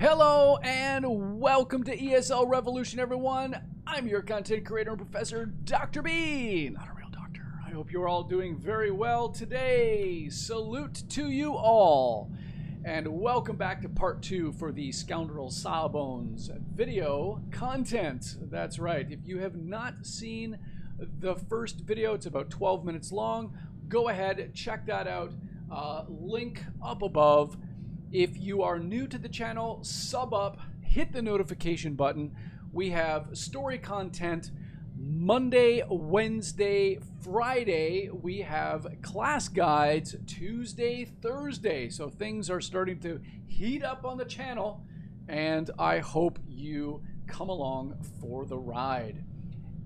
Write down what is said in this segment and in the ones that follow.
Hello and welcome to ESL Revolution, everyone. I'm your content creator and professor, Dr. B. Not a real doctor. I hope you're all doing very well today. Salute to you all. And welcome back to part 2 for the Scoundrel Sawbones video content. That's right. If you have not seen the first video, it's about 12 minutes long. Go ahead, check that out. Link up above. If you are new to the channel, sub up, hit the notification button. We have story content Monday, Wednesday, Friday. We have class guides Tuesday, Thursday. So things are starting to heat up on the channel, and I hope you come along for the ride.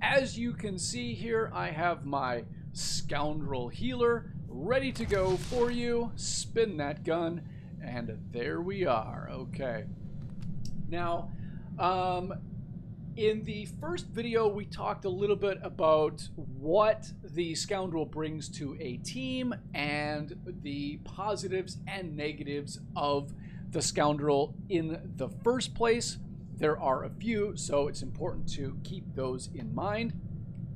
As you can see here, I have my Scoundrel Healer ready to go for you. Spin that gun. And there we are. Okay. Now, in the first video, we talked a little bit about what the Scoundrel brings to a team and the positives and negatives of the Scoundrel in the first place. There are a few, so it's important to keep those in mind.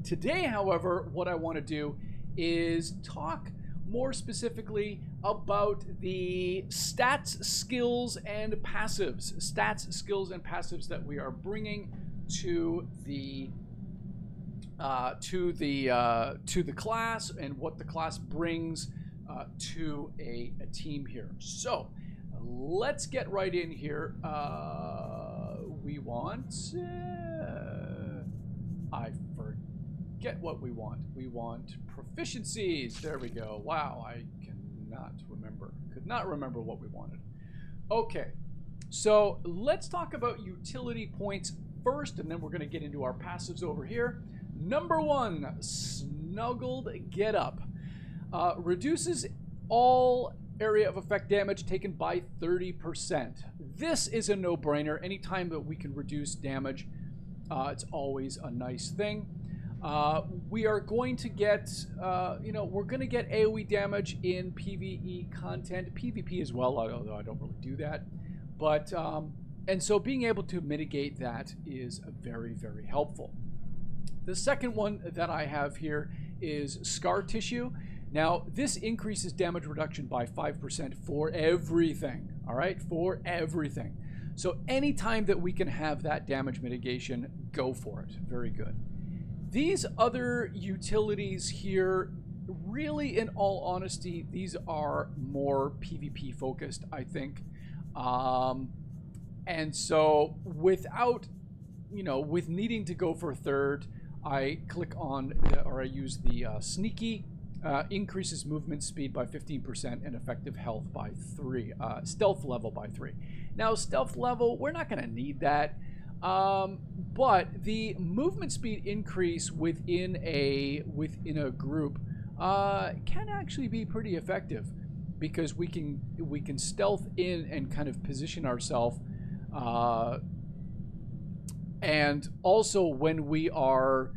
Today, however, what I want to do is talk more specifically about the stats, skills, and passives. Stats, skills, and passives that we are bringing to the class, and what the class brings to a team here. So let's get right in here. We want I forget what we want. We want proficiencies. There we go. Wow, I cannot remember. Could not remember what we wanted. Okay, so let's talk about utility points first, and then we're going to get into our passives over here. Number 1, Snuggled Get Up. Reduces all area of effect damage taken by 30%. This is a no-brainer. Anytime that we can reduce damage, it's always a nice thing. We are going to get, we're going to get AoE damage in PvE content, PvP as well, although I don't really do that. But, and so being able to mitigate that is very, very helpful. The second one that I have here is Scar Tissue. Now, this increases damage reduction by 5% for everything, all right, for everything. So anytime that we can have that damage mitigation, go for it. Very good. These other utilities here, really, in all honesty, these are more PvP focused, I think. And so without, with needing to go for a third, I click on, or I use the Sneaky, increases movement speed by 15% and effective health by 3, stealth level by 3. Now, stealth level, we're not going to need that. But the movement speed increase within a group can actually be pretty effective, because we can stealth in and kind of position ourselves, and also when we are,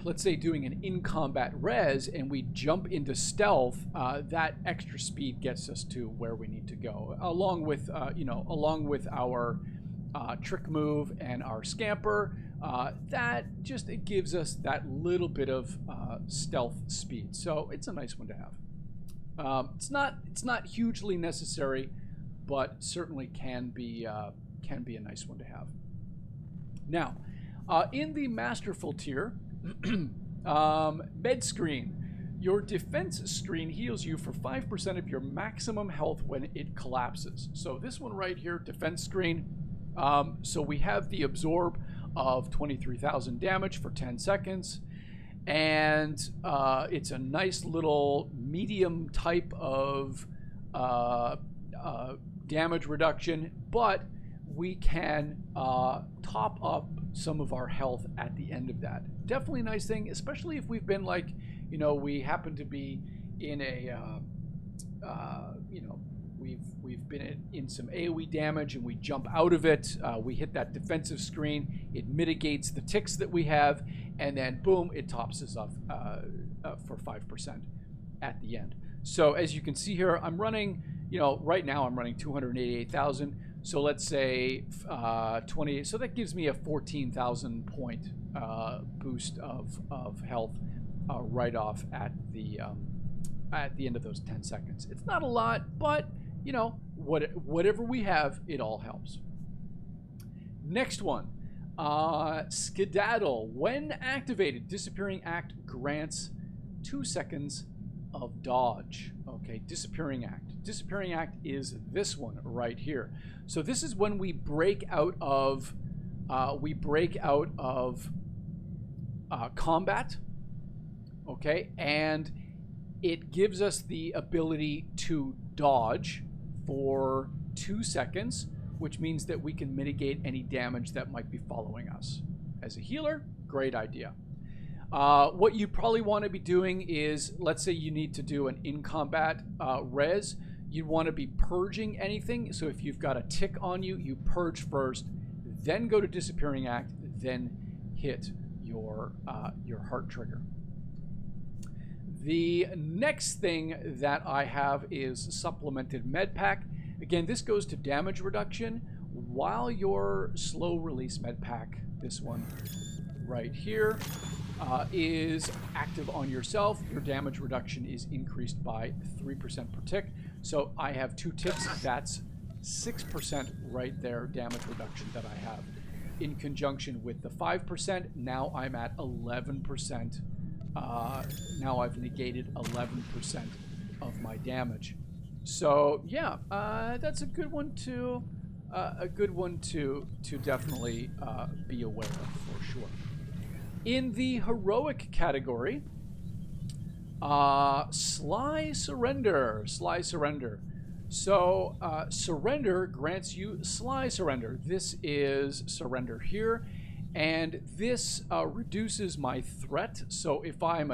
let's say, doing an in-combat res and we jump into stealth, that extra speed gets us to where we need to go, along with our trick move and our scamper. That just gives us that little bit of stealth speed, so it's a nice one to have. It's not hugely necessary, but certainly can be a nice one to have. Now, in the Masterful tier, Med Screen. Your defense screen heals you for 5% of your maximum health when it collapses. So this one right here, defense screen. So we have the absorb of 23,000 damage for 10 seconds. And it's a nice little medium type of damage reduction, but we can top up some of our health at the end of that. Definitely a nice thing, especially if we've been like, we happen to be in a, we've been in some AoE damage and we jump out of it. We hit that defensive screen. It mitigates the ticks that we have, and then boom, it tops us up for 5% at the end. So as you can see here, I'm running you know, right now I'm running 288,000. So let's say 20. So that gives me a 14,000 point boost of health right off at the end of those 10 seconds. It's not a lot, but you know, whatever we have, it all helps. Next one, Skedaddle. When activated, Disappearing Act grants 2 seconds of dodge. Okay, Disappearing Act. Disappearing Act is this one right here. So this is when we break out of combat. Okay, and it gives us the ability to dodge for 2 seconds, which means that we can mitigate any damage that might be following us. As a healer, great idea. What you probably want to be doing is, let's say you need to do an in-combat res, you want to be purging anything. So if you've got a tick on you, you purge first, then go to Disappearing Act, then hit your heart trigger. The next thing that I have is Supplemented Med Pack. Again, this goes to damage reduction while your slow release med pack, this one right here, is active on yourself. Your damage reduction is increased by 3% per tick. So I have 2 ticks. That's 6% right there damage reduction that I have. In conjunction with the 5%, now I'm at 11%. Now I've negated 11% of my damage. So yeah, that's a good one to definitely be aware of for sure. In the heroic category, Sly Surrender. Sly Surrender. So Surrender grants you Sly Surrender. This is Surrender here, and this reduces my threat. So if I'm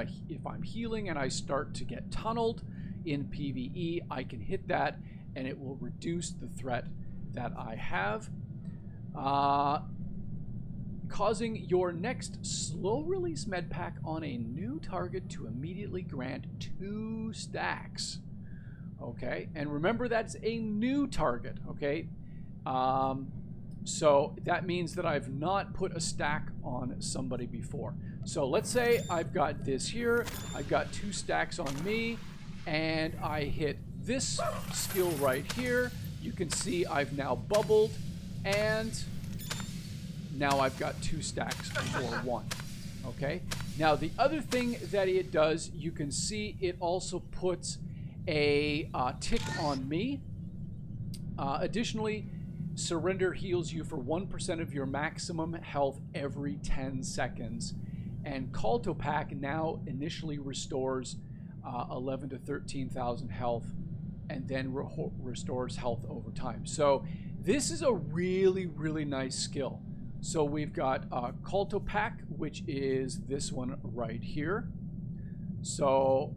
healing and I start to get tunneled in PvE, I can hit that and it will reduce the threat that I have, causing your next slow release med pack on a new target to immediately grant 2 stacks. Okay, and remember that's a new target. Okay, so that means that I've not put a stack on somebody before. So let's say I've got this here, I've got 2 stacks on me, and I hit this skill right here. You can see I've now bubbled, and now I've got 2 stacks for 1. Okay, now the other thing that it does, you can see it also puts a tick on me. Additionally, Surrender heals you for 1% of your maximum health every 10 seconds. And Call to Pack now initially restores 11 to 13,000 health, and then restores health over time. So this is a really, really nice skill. So we've got Call to Pack, which is this one right here. So,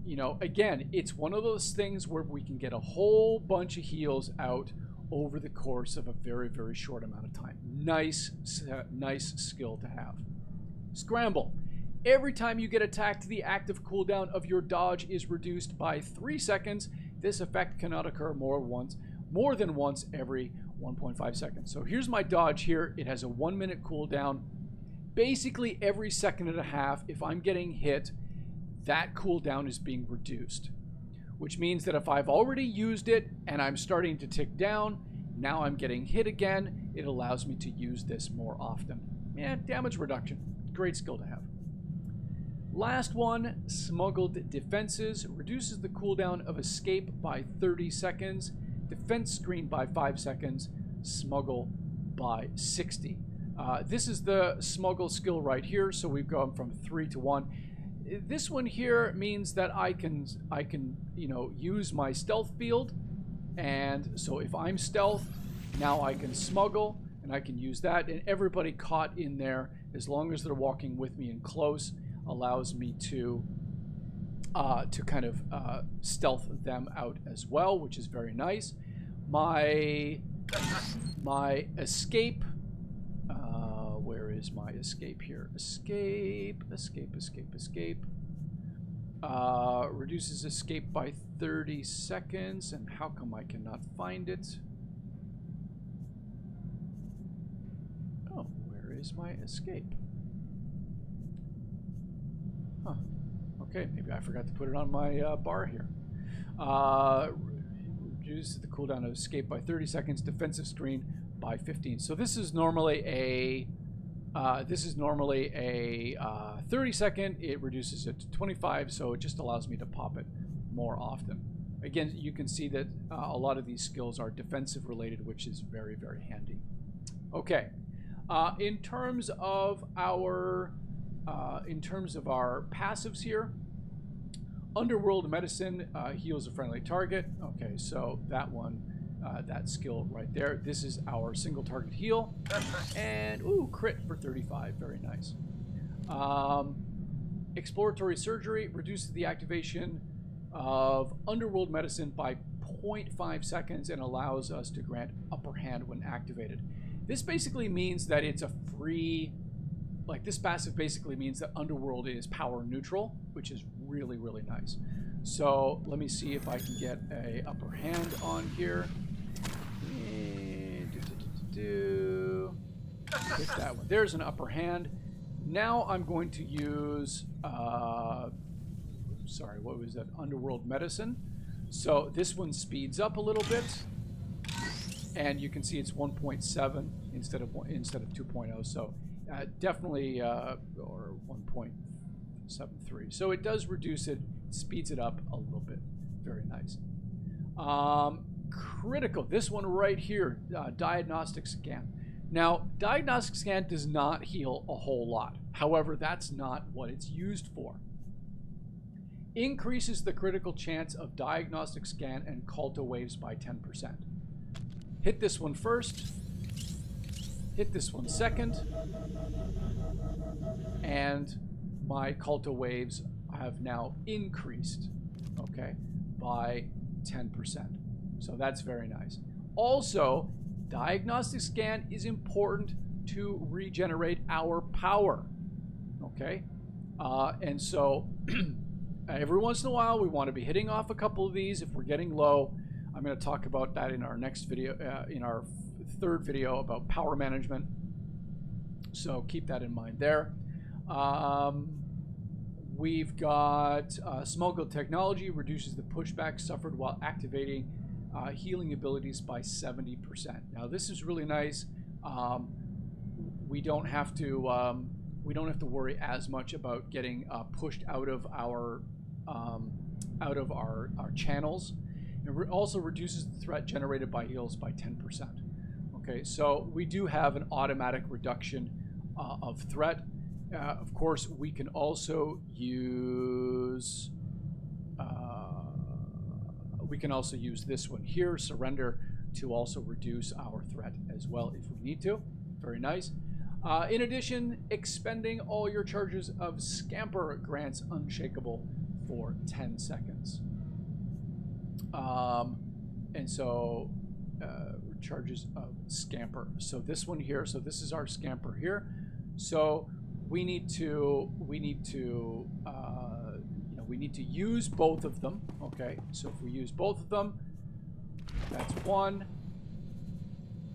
you know, again, it's one of those things where we can get a whole bunch of heals out over the course of a very, very short amount of time. Nice skill to have. Scramble. Every time you get attacked, the active cooldown of your dodge is reduced by 3 seconds. This effect cannot occur more than once every 1.5 seconds. So here's my dodge here. It has a 1 minute cooldown. Basically every second and a half, if I'm getting hit, that cooldown is being reduced, which means that if I've already used it and I'm starting to tick down, now I'm getting hit again, it allows me to use this more often. Yeah, damage reduction. Great skill to have. Last one, Smuggled Defenses. Reduces the cooldown of escape by 30 seconds, defense screen by 5 seconds, smuggle by 60. This is the smuggle skill right here, so we've gone from 3 to 1. This one here means that I can you know, use my stealth field, and so if I'm stealth, now I can smuggle and I can use that, and everybody caught in there, as long as they're walking with me and close, allows me to kind of stealth them out as well, which is very nice. My escape, where is my escape here? Escape. Reduces escape by 30 seconds. And how come I cannot find it? Oh, where is my escape? Huh. Okay, maybe I forgot to put it on my bar here. Reduces the cooldown of escape by 30 seconds. Defensive screen by 15. So this is normally a 30 second. It reduces it to 25, so it just allows me to pop it more often. Again, you can see that a lot of these skills are defensive related, which is very, very handy. Okay, in terms of our passives here, Underworld Medicine heals a friendly target. Okay, so that one. That skill right there. This is our single target heal. And, ooh, crit for 35. Very nice. Exploratory Surgery reduces the activation of Underworld Medicine by 0.5 seconds and allows us to grant upper hand when activated. This basically means that it's a free... Like, this passive basically means that Underworld is power neutral, which is really, really nice. So, let me see if I can get a upper hand on here. Hit that one. There's an upper hand. Now I'm going to use sorry, what was that? Underworld Medicine. So this one speeds up a little bit, and you can see it's 1.7 instead of 2.0. So definitely or 1.73. So it does reduce it, speeds it up a little bit. Very nice. Critical. This one right here, Diagnostic Scan. Now, Diagnostic Scan does not heal a whole lot. However, that's not what it's used for. Increases the critical chance of Diagnostic Scan and Culta Waves by 10%. Hit this one first. Hit this one second. And my Culta Waves have now increased, okay, by 10%. So that's very nice. Also, Diagnostic Scan is important to regenerate our power. Okay? And so every once in a while we want to be hitting off a couple of these if we're getting low. I'm going to talk about that in our next video, in our third video about power management. So keep that in mind there. We've got Smuggled Technology reduces the pushback suffered while activating healing abilities by 70%. Now this is really nice. We don't have to worry as much about getting pushed out of our channels. It also reduces the threat generated by heals by 10%. Okay, so we do have an automatic reduction of threat. Of course, we can also use this one here, Surrender, to also reduce our threat as well if we need to. Very nice. In addition, expending all your charges of Scamper grants Unshakable for 10 seconds. And so charges of Scamper. So this one here, so this is our Scamper here. So we need to use both of them. Okay, so if we use both of them, that's 1,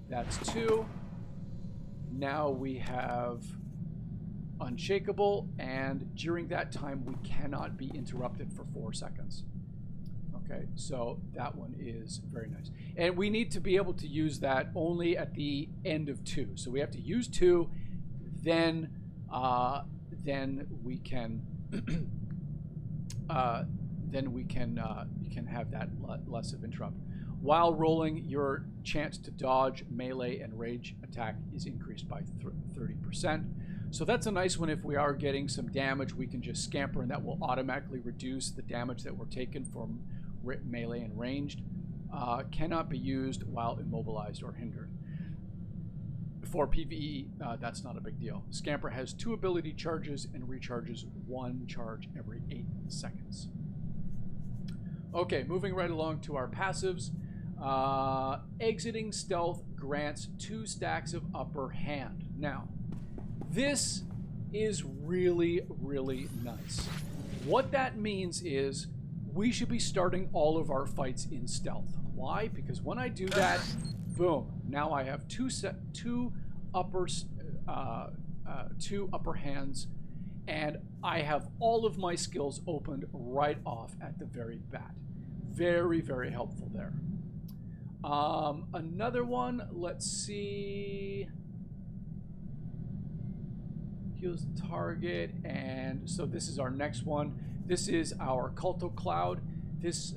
that's 2. Now we have Unshakable, and during that time we cannot be interrupted for 4 seconds. Okay, so that one is very nice. And we need to be able to use that only at the end of 2. So we have to use 2, then we can you can have that less of interrupt. While rolling, your chance to dodge, melee, and rage attack is increased by 30%. So that's a nice one. If we are getting some damage, we can just Scamper, and that will automatically reduce the damage that we're taking from melee and ranged. Cannot be used while immobilized or hindered. For PvE, that's not a big deal. Scamper has 2 ability charges and recharges 1 charge every 8 seconds. Okay, moving right along to our passives. Exiting Stealth grants 2 stacks of upper hand. Now, this is really, really nice. What that means is we should be starting all of our fights in stealth. Why? Because when I do that, boom, now I have two upper hands, and I have all of my skills opened right off at the very bat. Very, very helpful there. Another one, let's see. Heals the target, and so this is our next one. This is our Culto Cloud. This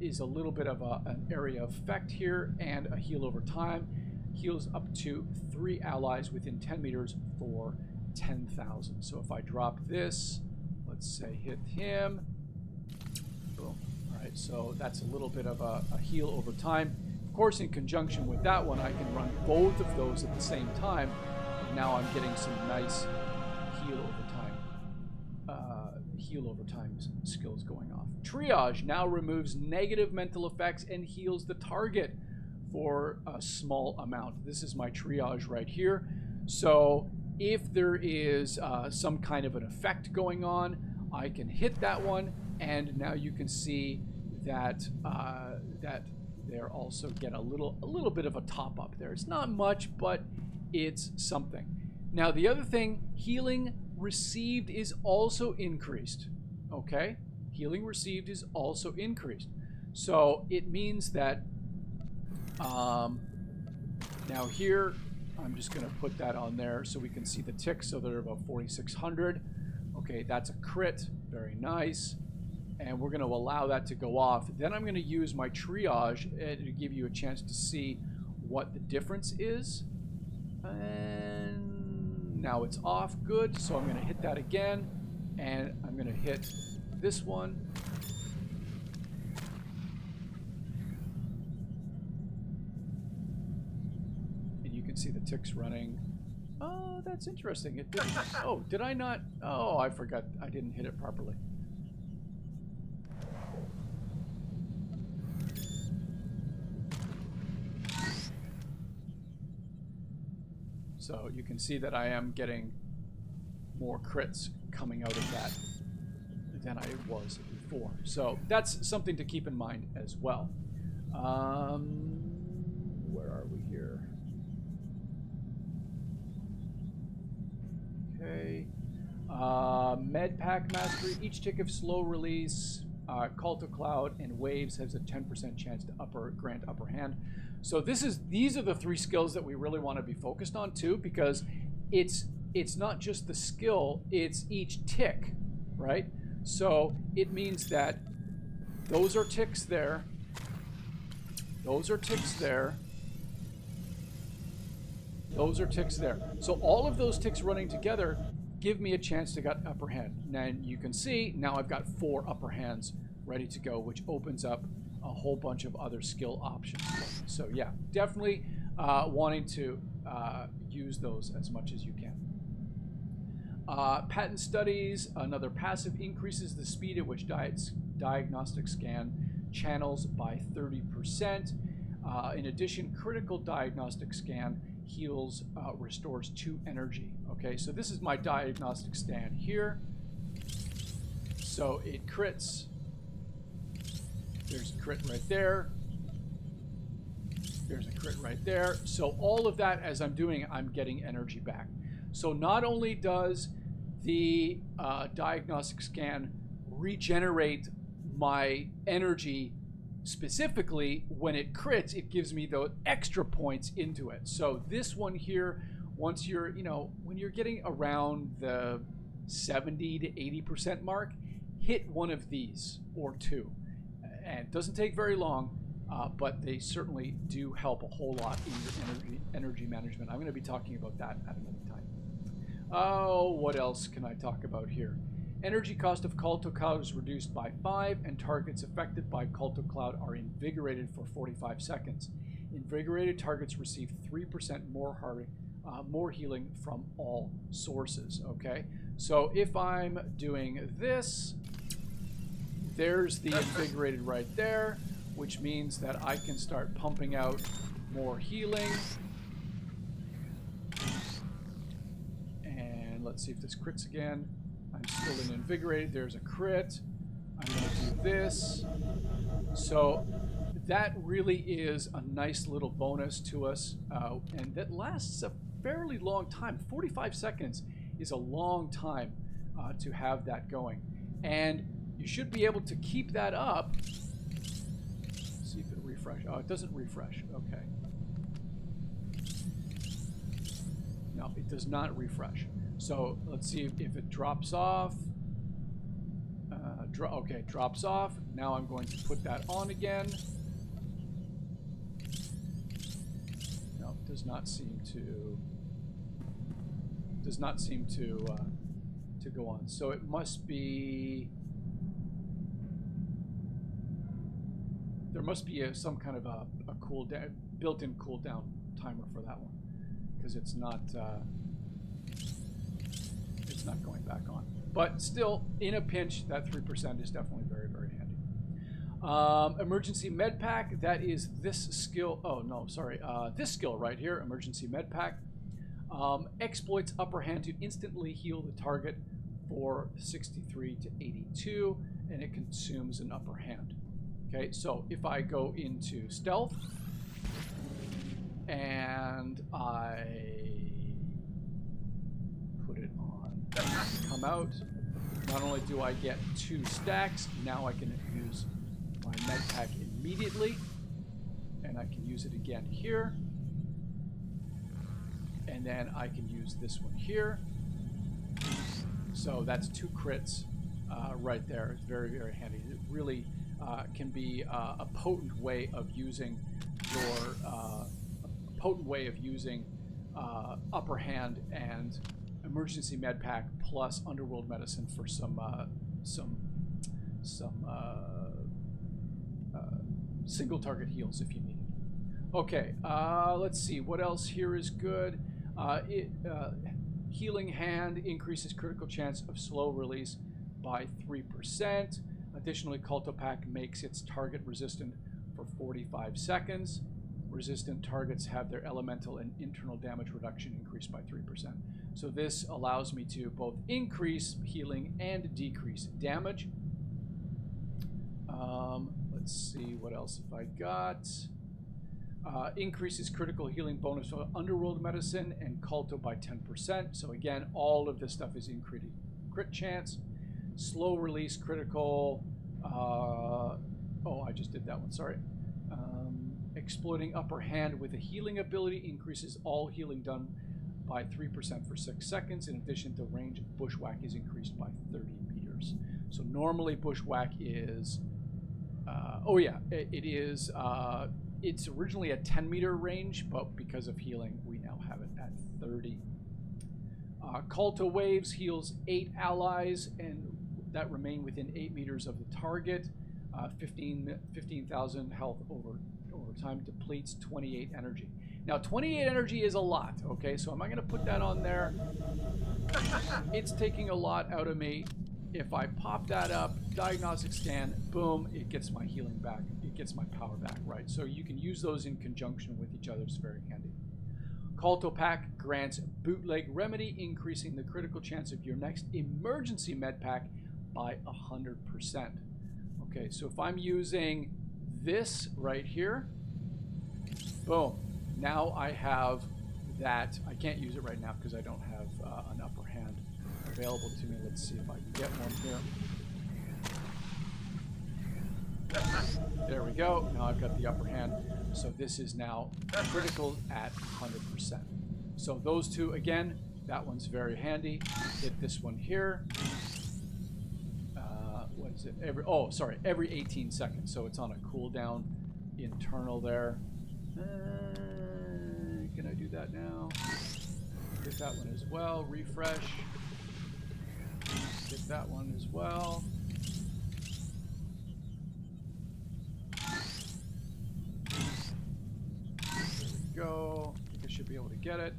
is a little bit of an area of effect here, and a heal over time. Heals up to 3 allies within 10 meters for 10,000. So if I drop this, let's say hit him, boom. All right, so that's a little bit of a heal over time. Of course, in conjunction with that one, I can run both of those at the same time. And now I'm getting some nice heal over time skills going off. Triage now removes negative mental effects and heals the target for a small amount. This is my triage right here. So if there is some kind of an effect going on, I can hit that one, and now you can see that that they're also get a little bit of a top up there. It's not much, but it's something. Now the other thing, healing received is also increased. Okay, healing received is also increased. So it means that now here I'm just going to put that on there so we can see the ticks. So they're about 4,600. Okay, that's a crit. Very nice. And we're going to allow that to go off. Then I'm going to use my triage to give you a chance to see what the difference is. And now it's off. Good. So I'm going to hit that again. And I'm going to hit this one. And you can see the ticks running. Oh, that's interesting. It didn't. Oh, did I not? Oh, I forgot. I didn't hit it properly. So you can see that I am getting more crits coming out of that than I was before. So that's something to keep in mind as well. Where are we here? Okay. Med Pack Mastery. Each tick of slow release, Culto Cloud, and Waves has a 10% chance to grant upper hand. So these are the 3 skills that we really want to be focused on too, because it's not just the skill, it's each tick, right? So it means that those are ticks there, those are ticks there, those are ticks there. So all of those ticks running together give me a chance to get upper hand. And you can see now I've got 4 upper hands ready to go, which opens up a whole bunch of other skill options. So yeah, definitely wanting to use those as much as you can. Patent studies, another passive increases the speed at which diagnostic scan channels by 30%. In addition, critical diagnostic scan heals, restores 2 energy. Okay, so this is my diagnostic stand here. So it crits. There's a crit right there. There's a crit right there. So all of that, as I'm doing it, I'm getting energy back. So not only does the diagnostic scan regenerate my energy specifically, when it crits, it gives me those extra points into it. So this one here, once you're, when you're getting around the 70 to 80% mark, hit one of these or 2. And it doesn't take very long, but they certainly do help a whole lot in your energy management. I'm going to be talking about that at another time. Oh, what else can I talk about here? Energy cost of Culto Cloud is reduced by 5, and targets affected by Culto Cloud are invigorated for 45 seconds. Invigorated targets receive 3% more healing from all sources. Okay, so if I'm doing this, there's the invigorated right there, which means that I can start pumping out more healing. And let's see if this crits again. I'm still invigorated. There's a crit. I'm going to do this. So that really is a nice little bonus to us. And that lasts a fairly long time. 45 seconds is a long time to have that going. And you should be able to keep that up. See if it refreshes. Oh, it doesn't refresh. Okay. No, it does not refresh. So let's see if it drops off. Okay, it drops off. Now I'm going to put that on again. No, it does not seem to. Does not seem to go on. So it must be. There must be some kind of a cooldown, built-in cooldown timer for that one, because it's not going back on. But still, in a pinch, that 3% is definitely very, very handy. Emergency med pack. That is this skill. Oh no, sorry. This skill right here, emergency med pack, exploits upper hand to instantly heal the target for 63 to 82, and it consumes an upper hand. Okay, so if I go into stealth and I put it on, come out, not only do I get 2 stacks, now I can use my med pack immediately, and I can use it again here, and then I can use this one here. So that's 2 crits right there. It's very, very handy. It really can be a potent way of using your upper hand and emergency med pack plus underworld medicine for some single target heals if you need it. Okay, let's see what else here is good. Healing hand increases critical chance of slow release by 3%. Additionally, Culto Pack makes its target resistant for 45 seconds. Resistant targets have their elemental and internal damage reduction increased by 3%. So this allows me to both increase healing and decrease damage. Let's see what else have I got. Increases critical healing bonus for underworld medicine and Culto by 10%. So again, all of this stuff is increasing crit chance. Slow release critical. Oh, I just did that one. Sorry. Exploiting upper hand with a healing ability increases all healing done by 3% for 6 seconds. In addition, the range of bushwhack is increased by 30 meters. So normally bushwhack is. Oh yeah, it is. It's originally a 10-meter range, but because of healing, we now have it at 30. Culto Waves heals 8 allies and that remain within 8 meters of the target. 15,000 health over time, depletes 28 energy. Now, 28 energy is a lot, okay? So am I going to put that on there? It's taking a lot out of me. If I pop that up, diagnostic scan, boom, it gets my healing back. It gets my power back, right? So you can use those in conjunction with each other. It's very handy. Culto Pack grants Bootleg Remedy, increasing the critical chance of your next emergency med pack by 100%. Okay, so if I'm using this right here, boom, now I have that. I can't use it right now because I don't have an upper hand available to me. Let's see if I can get one here. There we go. Now I've got the upper hand. So this is now critical at 100%. So those two, again, that one's very handy. Hit this one here. What is it? Every 18 seconds. So it's on a cooldown internal there. Can I do that now? Hit that one as well. Refresh. Hit that one as well. There we go. I think I should be able to get it.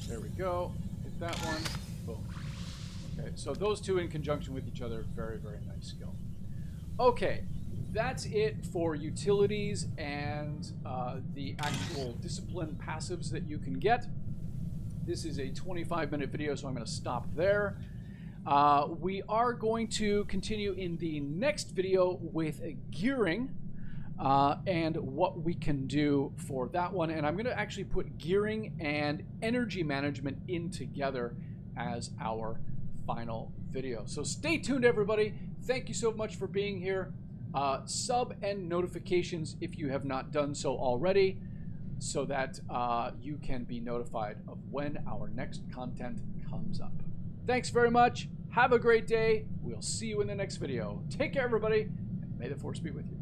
There we go. Hit that one. Boom. Okay, so those two in conjunction with each other, very, very nice skill. Okay, that's it for utilities and the actual discipline passives that you can get. This is a 25-minute video, so I'm going to stop there. We are going to continue in the next video with gearing and what we can do for that one. And I'm going to actually put gearing and energy management in together as our final video. So stay tuned, everybody. Thank you so much for being here. Sub and notifications if you have not done so already, so that you can be notified of when our next content comes up. Thanks very much. Have a great day. We'll see you in the next video. Take care, everybody, and may the force be with you.